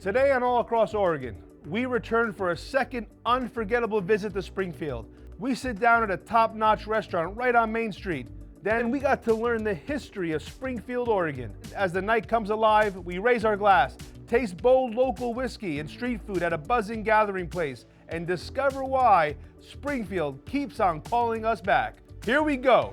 Today on All Across Oregon, we return for a second unforgettable visit to Springfield. We sit down at a top-notch restaurant right on Main Street. Then we got to learn the history of Springfield, Oregon. As the night comes alive, we raise our glass, taste bold local whiskey and street food at a buzzing gathering place, and discover why Springfield keeps on calling us back. Here we go.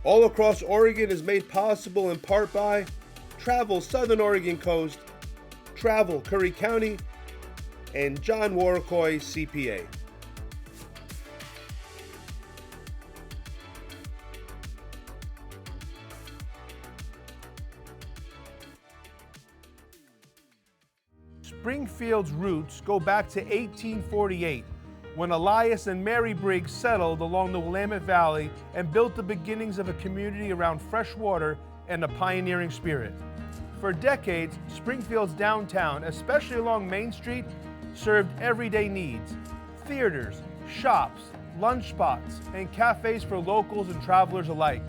All Across Oregon is made possible in part by Travel Southern Oregon Coast, Travel Curry County, and John Warricoy CPA. Springfield's roots go back to 1848, when Elias and Mary Briggs settled along the Willamette Valley and built the beginnings of a community around fresh water and a pioneering spirit. For decades, Springfield's downtown, especially along Main Street, served everyday needs: theaters, shops, lunch spots, and cafes for locals and travelers alike.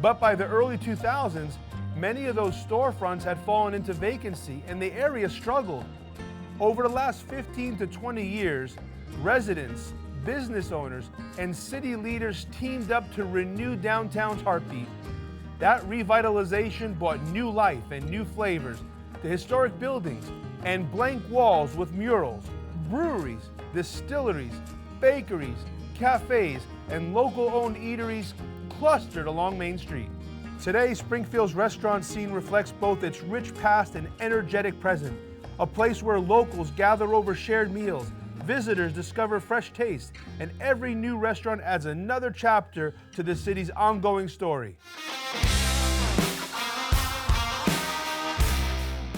But by the early 2000s, many of those storefronts had fallen into vacancy and the area struggled. Over the last 15 to 20 years, residents, business owners, and city leaders teamed up to renew downtown's heartbeat. That revitalization brought new life and new flavors to historic buildings and blank walls with murals, breweries, distilleries, bakeries, cafes, and local-owned eateries clustered along Main Street. Today, Springfield's restaurant scene reflects both its rich past and energetic present, a place where locals gather over shared meals, visitors discover fresh tastes, and every new restaurant adds another chapter to the city's ongoing story.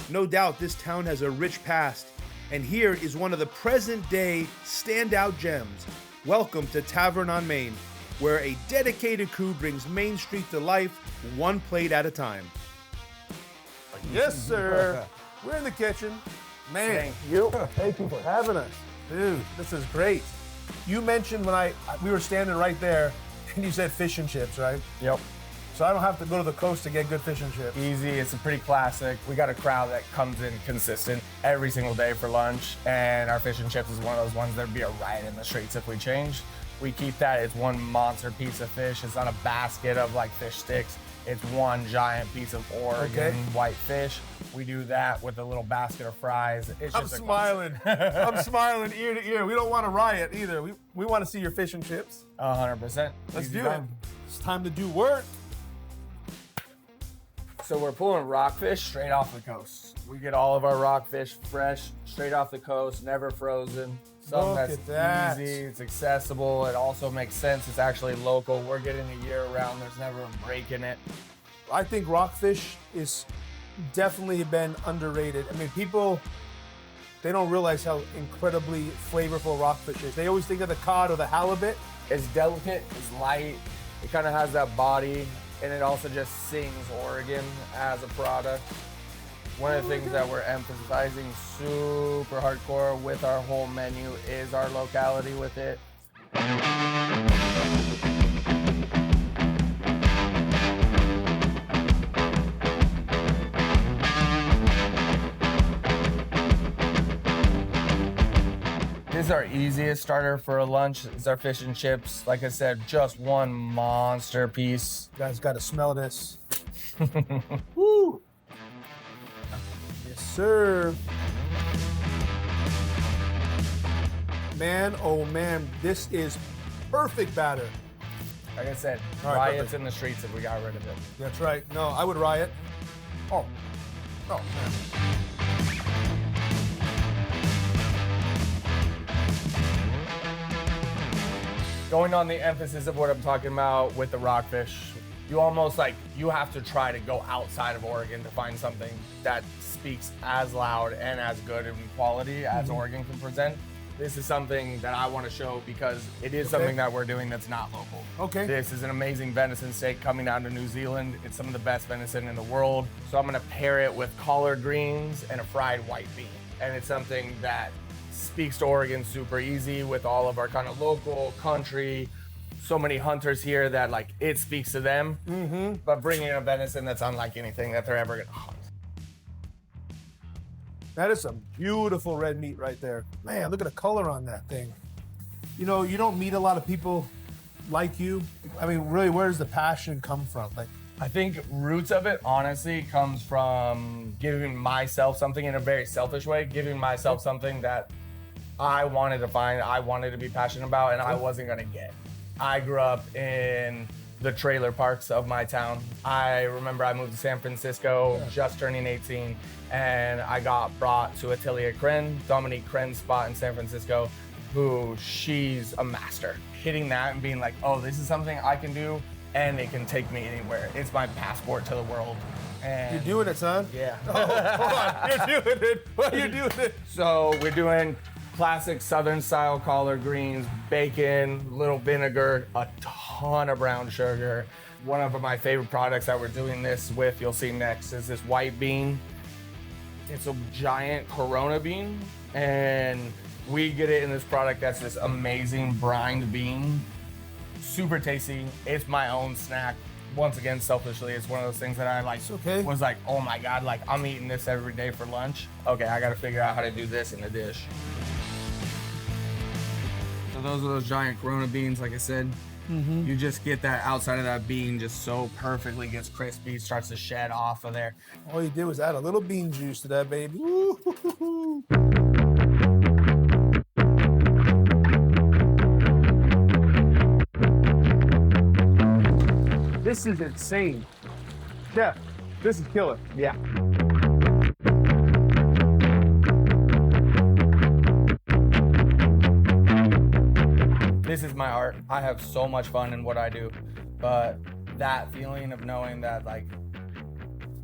No doubt this town has a rich past, and here is one of the present-day standout gems. Welcome to Tavern on Main, where a dedicated crew brings Main Street to life one plate at a time. Yes, sir. We're in the kitchen. Man, thank you for having us. Dude, this is great. You mentioned when we were standing right there, and you said fish and chips, right? Yep. So I don't have to go to the coast to get good fish and chips. Easy, it's a pretty classic. We got a crowd that comes in consistent every single day for lunch, and our fish and chips is one of those ones that'd be a riot in the streets if we changed. We keep that, it's one monster piece of fish. It's not a basket of like fish sticks. It's one giant piece of Oregon white fish. We do that with a little basket of fries. I'm smiling. I'm smiling ear to ear. We don't want to riot either. We want to see your fish and chips. 100%. Let's do it. It's time to do work. So we're pulling rockfish straight off the coast. We get all of our rockfish fresh, straight off the coast, never frozen. Something that's easy, it's accessible, it also makes sense, it's actually local. We're getting it year round, there's never a break in it. I think rockfish is definitely been underrated. I mean, people, they don't realize how incredibly flavorful rockfish is. They always think of the cod or the halibut. It's delicate, it's light, it kind of has that body, and it also just sings Oregon as a product. One of the things that we're emphasizing super hardcore with our whole menu is our locality with it. This is our easiest starter for a lunch. It's our fish and chips. Like I said, just one monster piece. You guys gotta smell this. Woo! Yes, sir. Man, oh man, this is perfect batter. Like I said, right, riots in the streets if we got rid of it. That's right. No, I would riot. Oh man. Going on the emphasis of what I'm talking about with the rockfish, you almost you have to try to go outside of Oregon to find something that speaks as loud and as good in quality as Oregon can present. this is something that I want to show because it is something that we're doing that's not local. Okay. This is an amazing venison steak coming down to New Zealand. It's some of the best venison in the world. So I'm gonna pair it with collard greens and a fried white bean. And it's something that speaks to Oregon super easy with all of our kind of local country. So many hunters here that like it speaks to them, but bringing a venison that's unlike anything that they're ever gonna hunt. That is some beautiful red meat right there. Man, look at the color on that thing. You know, you don't meet a lot of people like you. I mean, really, where does the passion come from? Like, I think roots of it, honestly, comes from giving myself something in a very selfish way, giving myself something that I wanted to find, I wanted to be passionate about, and I wasn't gonna get. I grew up in the trailer parks of my town. I remember I moved to San Francisco, just turning 18, and I got brought to Atelier Kren, Dominique Kren's spot in San Francisco, who she's a master. Hitting that and being like, oh, this is something I can do, and it can take me anywhere. It's my passport to the world. And you're doing it, son? Yeah. Oh, hold on, you're doing it. What are you doing it? So we're doing classic Southern style collard greens, bacon, little vinegar, a ton of brown sugar. One of my favorite products that we're doing this with, you'll see next, is this white bean. It's a giant Corona bean, and we get it in this product that's this amazing brined bean. Super tasty. It's my own snack. Once again, selfishly, it's one of those things that I like. Was like, oh my God, like I'm eating this every day for lunch. Okay, I gotta figure out how to do this in a dish. So those are those giant Corona beans, like I said. You just get that outside of that bean just so perfectly gets crispy, starts to shed off of there. All you did was add a little bean juice to that, baby. Woo-hoo-hoo-hoo. This is insane. Chef, this is killer. Yeah. This is my art. I have so much fun in what I do, but that feeling of knowing that like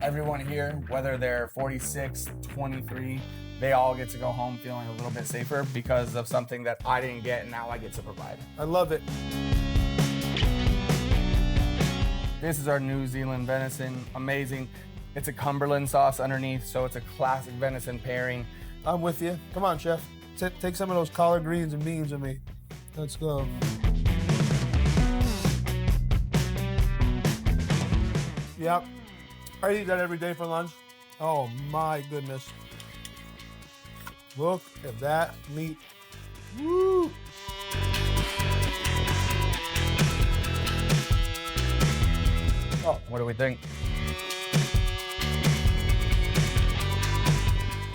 everyone here, whether they're 46, 23, they all get to go home feeling a little bit safer because of something that I didn't get and now I get to provide. I love it. This is our New Zealand venison, amazing. It's a Cumberland sauce underneath, so it's a classic venison pairing. I'm with you. Come on, chef. Take some of those collard greens and beans with me. Let's go. Yep. I eat that every day for lunch. Oh my goodness. Look at that meat. Woo! Oh, what do we think?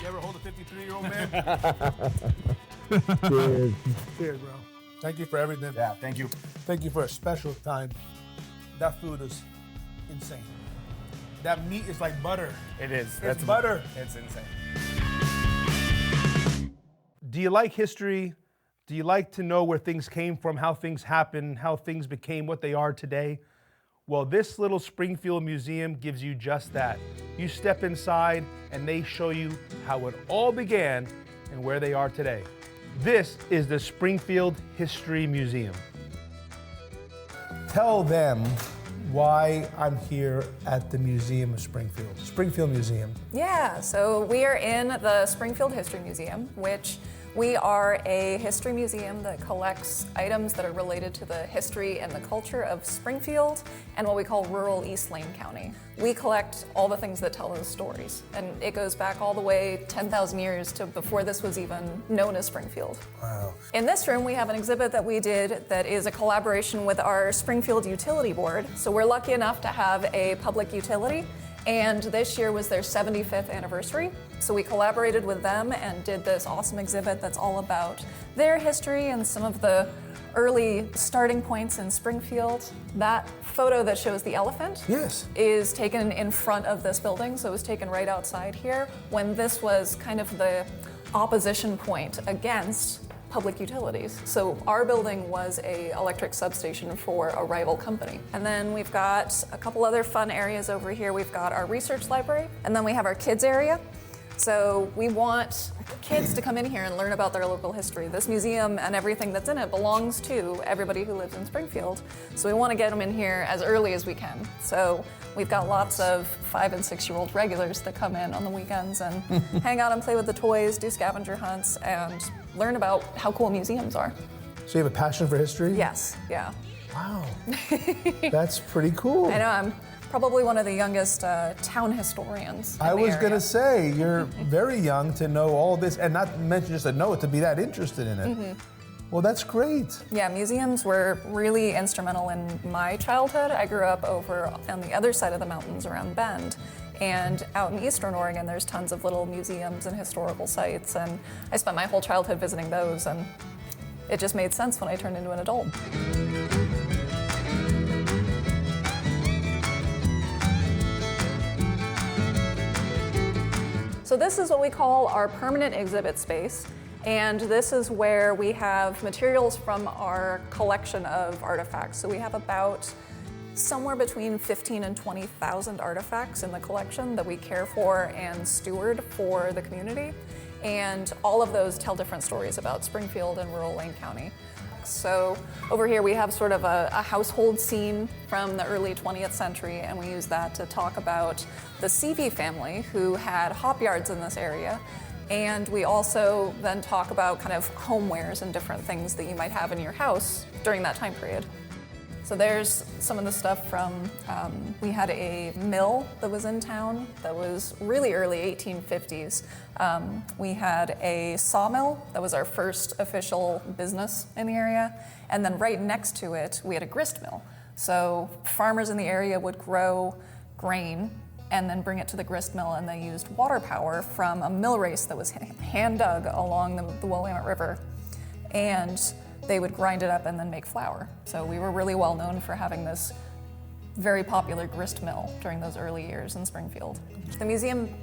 You ever hold a 53-year-old man? Cheers. Cheers, bro. Thank you for everything. Yeah, thank you. Thank you for a special time. That food is insane. That meat is like butter. It is. It's butter. It's insane. Do you like history? Do you like to know where things came from, how things happened, how things became what they are today? Well, this little Springfield museum gives you just that. You step inside and they show you how it all began and where they are today. This is the Springfield History Museum. Tell them why I'm here at the Museum of Springfield, Springfield Museum. Yeah, so we are in the Springfield History Museum, which we are a history museum that collects items that are related to the history and the culture of Springfield and what we call rural East Lane County. We collect all the things that tell those stories, and it goes back all the way 10,000 years to before this was even known as Springfield. Wow. In this room, we have an exhibit that we did that is a collaboration with our Springfield Utility Board. So we're lucky enough to have a public utility, and this year was their 75th anniversary. So we collaborated with them and did this awesome exhibit that's all about their history and some of the early starting points in Springfield. That photo that shows the elephant is taken in front of this building, so it was taken right outside here when this was kind of the opposition point against public utilities. So our building was a electric substation for a rival company. And then we've got a couple other fun areas over here. We've got our research library, and then we have our kids area. So we want kids to come in here and learn about their local history. This museum and everything that's in it belongs to everybody who lives in Springfield. So we want to get them in here as early as we can. So we've got lots of 5- and 6-year-old regulars that come in on the weekends and hang out and play with the toys, do scavenger hunts, and learn about how cool museums are. So you have a passion for history? Yes, yeah. Wow. That's pretty cool. I know, I'm probably one of the youngest town historians. I was going to to say, you're very young to know all this, and not mention just to know it, to be that interested in it. Well, that's great. Yeah, museums were really instrumental in my childhood. I grew up over on the other side of the mountains around Bend. And out in Eastern Oregon, there's tons of little museums and historical sites. And I spent my whole childhood visiting those, and it just made sense when I turned into an adult. So this is what we call our permanent exhibit space. And this is where we have materials from our collection of artifacts. So we have about somewhere between 15 and 20,000 artifacts in the collection that we care for and steward for the community. And all of those tell different stories about Springfield and rural Lane County. So over here we have sort of a household scene from the early 20th century, and we use that to talk about the Seavey family who had hop yards in this area. And we also then talk about kind of homewares and different things that you might have in your house during that time period. So there's some of the stuff from, we had a mill that was in town that was really early 1850s. We had a sawmill that was our first official business in the area. And then right next to it, we had a grist mill. So farmers in the area would grow grain and then bring it to the grist mill, and they used water power from a mill race that was hand dug along the Willamette River. And they would grind it up and then make flour. So we were really well known for having this very popular grist mill during those early years in Springfield. The museum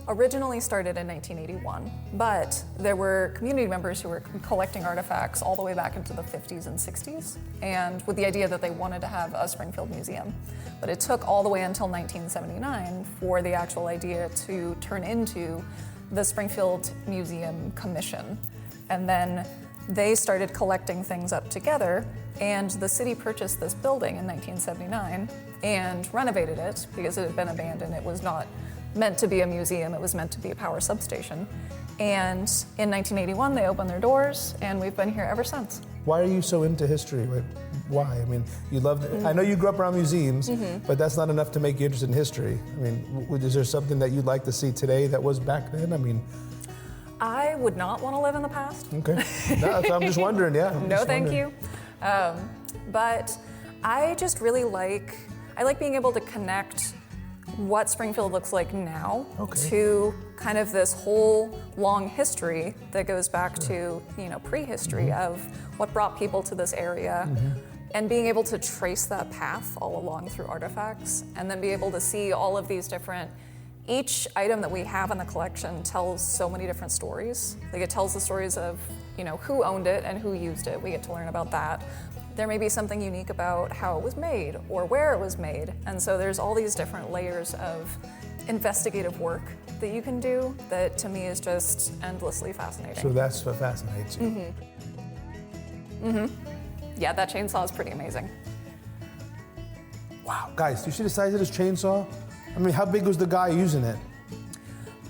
originally started in 1981, but there were community members who were collecting artifacts all the way back into the 50s and 60s, and with the idea that they wanted to have a Springfield museum. But it took all the way until 1979 for the actual idea to turn into the Springfield Museum Commission. And then they started collecting things up together, and the city purchased this building in 1979 and renovated it because it had been abandoned. It was not meant to be a museum, it was meant to be a power substation. And in 1981, they opened their doors, and we've been here ever since. Why are you so into history? Why? I mean, you love it. I know you grew up around museums, but that's not enough to make you interested in history. I mean, is there something that you'd like to see today that was back then? I mean, I would not want to live in the past. Okay. No, so I'm just wondering, yeah. No, thank you. But I just really like being able to connect what Springfield looks like now to kind of this whole long history that goes back to, prehistory of what brought people to this area, and being able to trace that path all along through artifacts, and then be able to see all of these different. Each item that we have in the collection tells so many different stories. Like, it tells the stories of, who owned it and who used it. We get to learn about that. There may be something unique about how it was made or where it was made. And so there's all these different layers of investigative work that you can do that to me is just endlessly fascinating. So that's what fascinates you. Yeah, that chainsaw is pretty amazing. Wow, guys, do you see the size of this chainsaw? I mean, how big was the guy using it?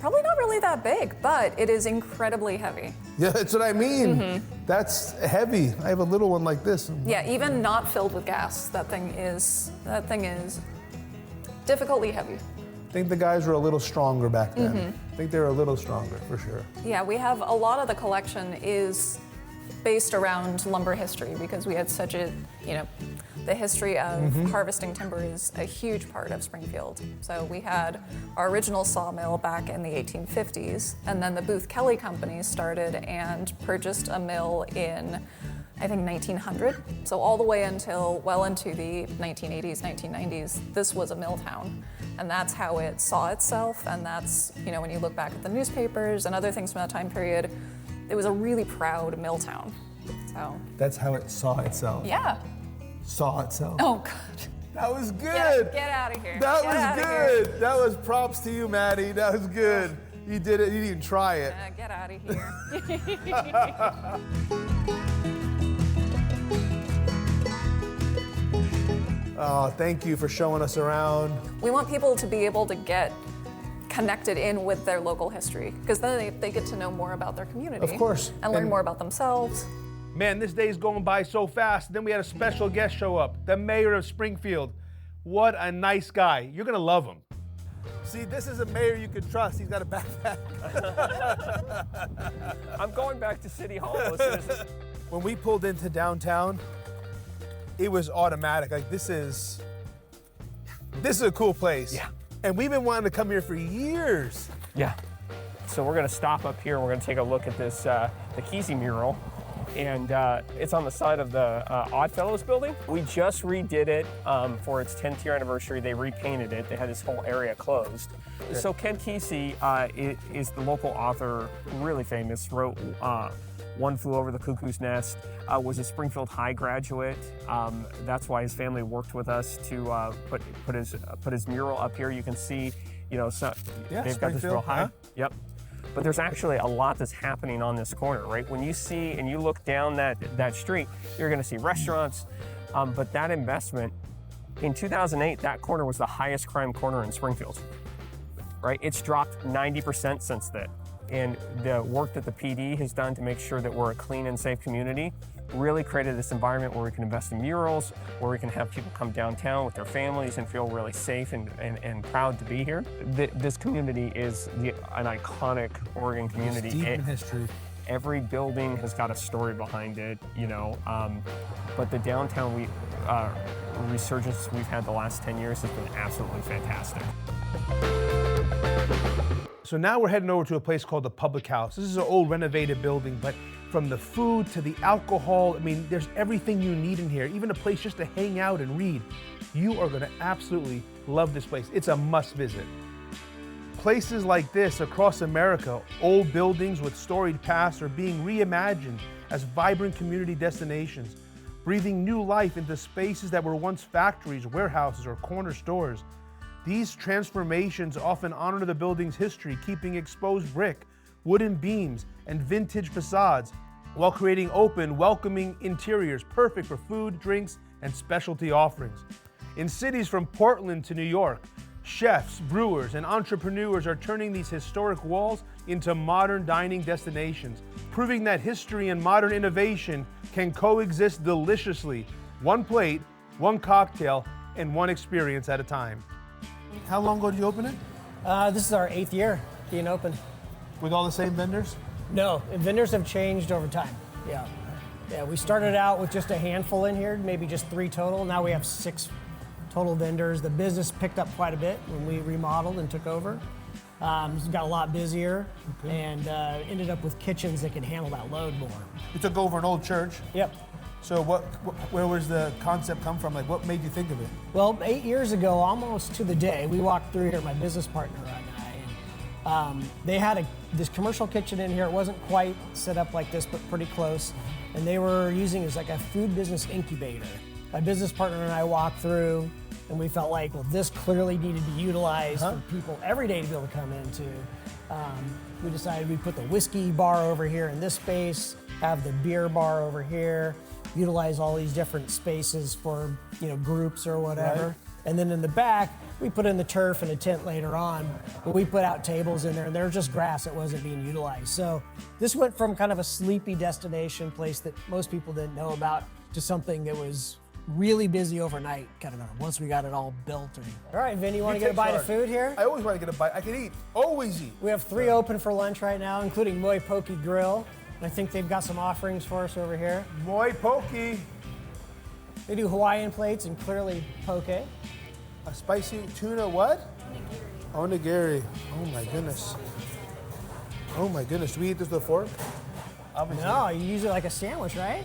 Probably not really that big, but it is incredibly heavy. Yeah, that's what I mean. That's heavy. I have a little one like this. Yeah, even not filled with gas, that thing is difficultly heavy. I think the guys were a little stronger back then. I think they were a little stronger, for sure. Yeah, we have a lot of the collection is based around lumber history because we had such a, the history of harvesting timber is a huge part of Springfield. So we had our original sawmill back in the 1850s, and then the Booth Kelly Company started and purchased a mill in, I think, 1900. So all the way until well into the 1980s, 1990s, this was a mill town. And that's how it saw itself, and that's, when you look back at the newspapers and other things from that time period, it was a really proud mill town. So that's how it saw itself. Yeah. Saw itself. Oh, God. That was good. Get out of here. That was good. That was props to you, Maddie. That was good. You did it. You didn't even try it. Get out of here. Oh, thank you for showing us around. We want people to be able to get connected in with their local history, because then they get to know more about their community. Of course. And learn more about themselves. Man, this day is going by so fast. Then we had a special guest show up, the mayor of Springfield. What a nice guy. You're gonna love him. See, this is a mayor you can trust. He's got a backpack. I'm going back to City Hall as soon as When we pulled into downtown, it was automatic. Like, this is a cool place. Yeah. And we've been wanting to come here for years. Yeah. So we're gonna stop up here. We're gonna take a look at this, the Kesey mural. And it's on the side of the Oddfellows building. We just redid it for its 10th year anniversary. They repainted it. They had this whole area closed. Okay. So Ken Kesey is the local author, really famous, wrote One Flew Over the Cuckoo's Nest, was a Springfield High graduate. That's why his family worked with us to put his mural up here. You can see, they've got this real high. Huh? Yep. But there's actually a lot that's happening on this corner, right? When you see and you look down that street, you're gonna see restaurants, but that investment, in 2008, that corner was the highest crime corner in Springfield, right? It's dropped 90% since then. And the work that the PD has done to make sure that we're a clean and safe community really created this environment where we can invest in murals, where we can have people come downtown with their families and feel really safe and proud to be here. This community is an iconic Oregon community. It's deep in history. Every building has got a story behind it, but the downtown resurgence we've had the last 10 years has been absolutely fantastic. So now we're heading over to a place called the Public House. This is an old renovated building, but from the food to the alcohol, I mean, there's everything you need in here, even a place just to hang out and read. You are gonna absolutely love this place. It's a must visit. Places like this across America, old buildings with storied pasts, are being reimagined as vibrant community destinations, breathing new life into spaces that were once factories, warehouses, or corner stores. These transformations often honor the building's history, keeping exposed brick, wooden beams, and vintage facades, while creating open, welcoming interiors perfect for food, drinks, and specialty offerings. In cities from Portland to New York, chefs, brewers, and entrepreneurs are turning these historic walls into modern dining destinations, proving that history and modern innovation can coexist deliciously, one plate, one cocktail, and one experience at a time. How long ago did you open it? This is our 8th year being open. With all the same vendors? No, vendors have changed over time. Yeah, we started out with just a handful in here, maybe just 3 total. Now we have 6 total vendors. The business picked up quite a bit when we remodeled and took over. Got a lot busier, and ended up with kitchens that can handle that load more. You took over an old church. Yep. So where was the concept come from? Like, what made you think of it? Well, 8 years ago, almost to the day, we walked through here, my business partner and I, and they had this commercial kitchen in here. It wasn't quite set up like this, but pretty close. And they were using it as like a food business incubator. My business partner and I walked through, and we felt like, well, this clearly needed to be utilized for people every day to be able to come into. We decided we'd put the whiskey bar over here in this space, have the beer bar over here, utilize all these different spaces for groups or whatever. Right. And then in the back, we put in the turf and a tent later on, but we put out tables in there, and there was just grass that wasn't being utilized. So this went from kind of a sleepy destination place that most people didn't know about to something that was really busy overnight, kind of once we got it all built. All right, Vinny, you want to get a bite of food here? I always want to get a bite. I can eat, always eat. We have 3 open for lunch right now, including Moi Poke Grill. I think they've got some offerings for us over here. Moi Poke. They do Hawaiian plates and clearly poke. A spicy tuna what? Onigiri. Oh my goodness. Oh my goodness. Do we eat this with a fork? Obviously. No, you use it like a sandwich, right?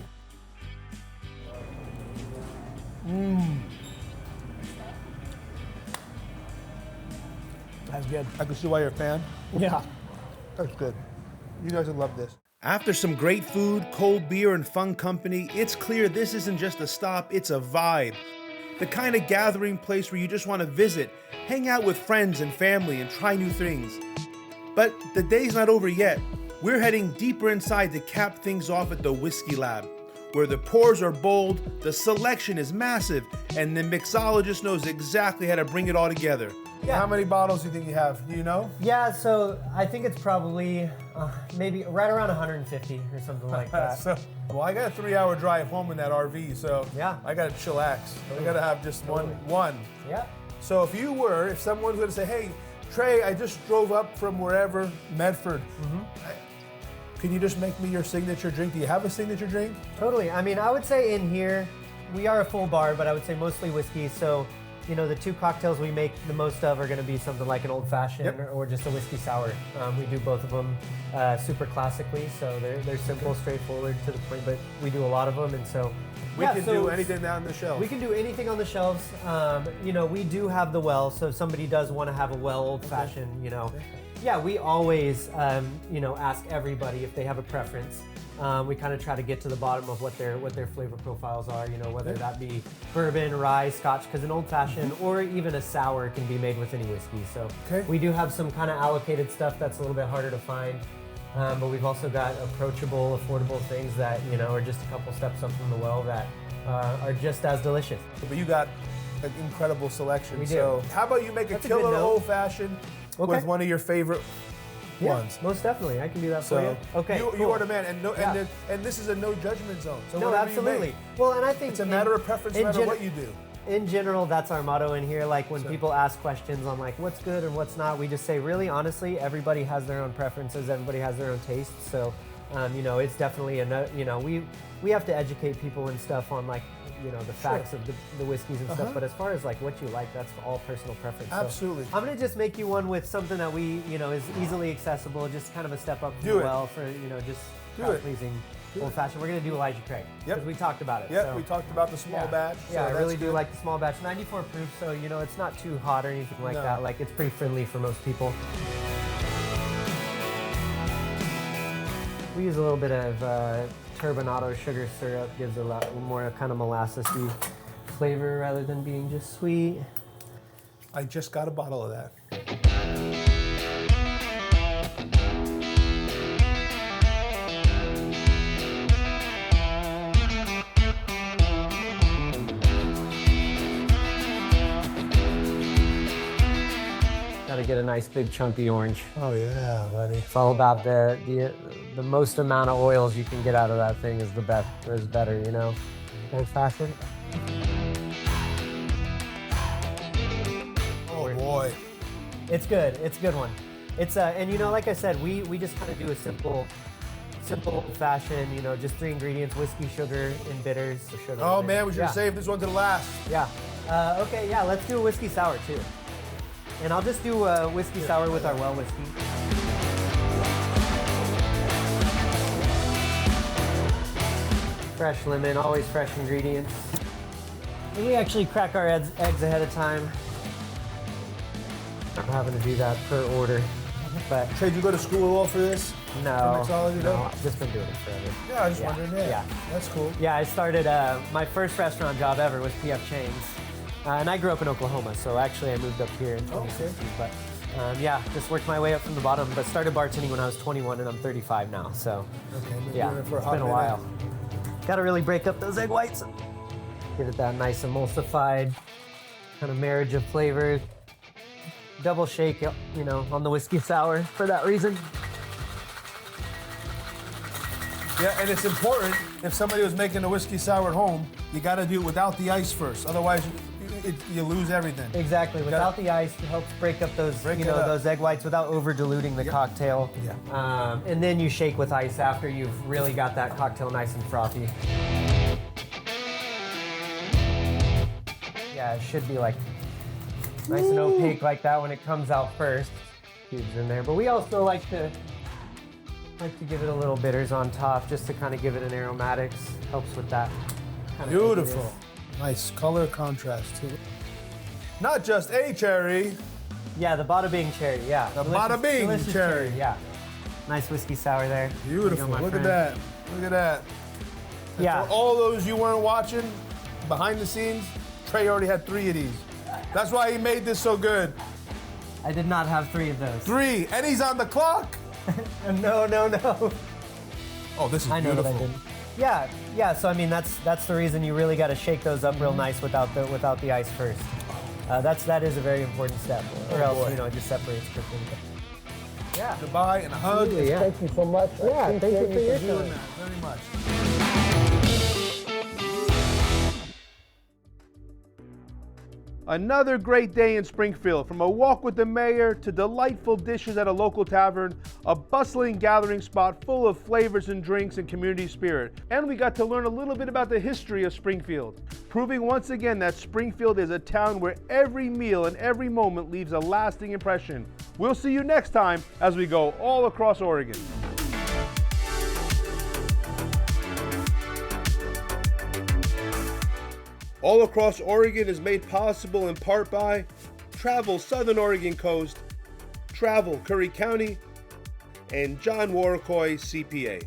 That's good. I can see why you're a fan. Yeah. That's good. You guys will love this. After some great food, cold beer, and fun company, it's clear this isn't just a stop, it's a vibe. The kind of gathering place where you just want to visit, hang out with friends and family, and try new things. But the day's not over yet. We're heading deeper inside to cap things off at the Whiskey Lab, where the pours are bold, the selection is massive, and the mixologist knows exactly how to bring it all together. Yeah. How many bottles do you think you have? Do you know? Yeah, so I think it's probably maybe right around 150 or something like that. Well, I got a 3-hour drive home in that RV, so Yeah. I got to chillax. I got to have just one. Yeah. So if someone's going to say, hey, Trey, I just drove up from wherever, Medford. Can you just make me your signature drink? Do you have a signature drink? Totally. I mean, I would say in here, we are a full bar, but I would say mostly whiskey. So, you know, the two cocktails we make the most of are going to be something like an old fashioned or just a whiskey sour. We do both of them super classically, so they're simple, straightforward, to the point. But we do a lot of them, and so We can do anything down the shelf. We can do anything on the shelves. You know, we do have the well, so if somebody does want to have a well old fashioned, you know. Yeah, we always, you know, ask everybody if they have a preference. We kind of try to get to the bottom of what their flavor profiles are, you know, whether that be bourbon, rye, scotch, because an old fashioned or even a sour can be made with any whiskey. So we do have some kind of allocated stuff that's a little bit harder to find. But we've also got approachable, affordable things that, you know, are just a couple steps up from the well that are just as delicious. But you got an incredible selection. We do. So how about you make That's a a good killer note. old fashioned with one of your favorite ones? Most definitely. I can do that for you. Okay, You cool. are the man, and this is a no judgment zone. So No, whatever absolutely. you make, Well, and I think it's a matter of preference no matter what you do. In general, that's our motto in here. Like when people ask questions on like what's good and what's not, we just say really honestly, everybody has their own preferences, everybody has their own tastes. So, you know, it's definitely you know, we have to educate people and stuff on like, you know, the facts of the whiskeys and stuff. But as far as like what you like, that's all personal preference. So Absolutely. I'm gonna just make you one with something that we, you know, is easily accessible, just kind of a step up from Do the it. well for, you know, just Do crowd it. pleasing. Old fashioned. We're gonna do Elijah Craig. Yep. Because we talked about it. Yeah, so. we talked about the small batch. Yeah, so I really that's do good. like the small batch. 94 proof, so you know it's not too hot or anything like No. that. Like it's pretty friendly for most people. We use a little bit of turbinado sugar syrup. Gives a lot more kind of molassesy flavor rather than being just sweet. I just got a bottle of that. Got to get a nice big chunky orange. Oh yeah, buddy. It's all about the most amount of oils you can get out of that thing is the best, or is better, you know. Old fashioned. Oh boy. It's good. It's a good one. It's and you know, like I said, we just kind of do a simple old fashioned. You know, just 3 ingredients: whiskey, sugar, and bitters. So sugar Oh and man, we should have yeah. saved this one to the last. Yeah. Okay. Yeah. Let's do a whiskey sour too. And I'll just do a whiskey sour with our well whiskey. Fresh lemon, always fresh ingredients. And we actually crack our eggs ahead of time. I'm having to do that per order, but Trey, did you go to school at all for this? no, mixology, no, no? I've just been doing it forever. Yeah, I was just Yeah, wondering. Yeah, that's cool. Yeah, I started, my first restaurant job ever was PF Chang's. And I grew up in Oklahoma, so actually I moved up here in 2016. But yeah, just worked my way up from the bottom, but started bartending when I was 21 and I'm 35 now. So yeah, doing it for a it's hot been a minute. while. Got to really break up those egg whites. Get it that nice emulsified kind of marriage of flavors. Double shake, you know, on the whiskey sour for that reason. Yeah, and it's important if somebody was making a whiskey sour at home, you got to do it without the ice first. Otherwise, you lose everything. Exactly. Without the ice, it helps break up those, Break you it know, up. those egg whites without over diluting the cocktail. Yeah. And then you shake with ice after you've really got that cocktail nice and frothy. Yeah, it should be like nice and opaque like that when it comes out first. Cubes in there, but we also like to give it a little bitters on top just to kind of give it an aromatics. Helps with that. Kind of Beautiful. Nice color contrast too. Not just a cherry. Yeah, the Bada Bing cherry, yeah. The Bada Bing delicious cherry. Yeah. Nice whiskey sour there. Beautiful. There you go, my Look at friend. that. Look at that. And Yeah. for all those you weren't watching, behind the scenes, Trey already had 3 of these. That's why he made this so good. I did not have 3 of those. 3, and he's on the clock. No. Oh, this is I know beautiful. that I didn't. Yeah. So I mean, that's the reason you really got to shake those up real nice without the ice first. That is a very important step, or else boy. it just separates quickly. Yeah. Goodbye and a hug. Absolutely, yeah. Thank you so much. Yeah, thank you for your Doing time. that very much. Another great day in Springfield, from a walk with the mayor to delightful dishes at a local tavern, a bustling gathering spot full of flavors and drinks and community spirit. And we got to learn a little bit about the history of Springfield, proving once again that Springfield is a town where every meal and every moment leaves a lasting impression. We'll see you next time as we go all across Oregon. All Across Oregon is made possible in part by Travel Southern Oregon Coast, Travel Curry County, and John Warricoy CPA.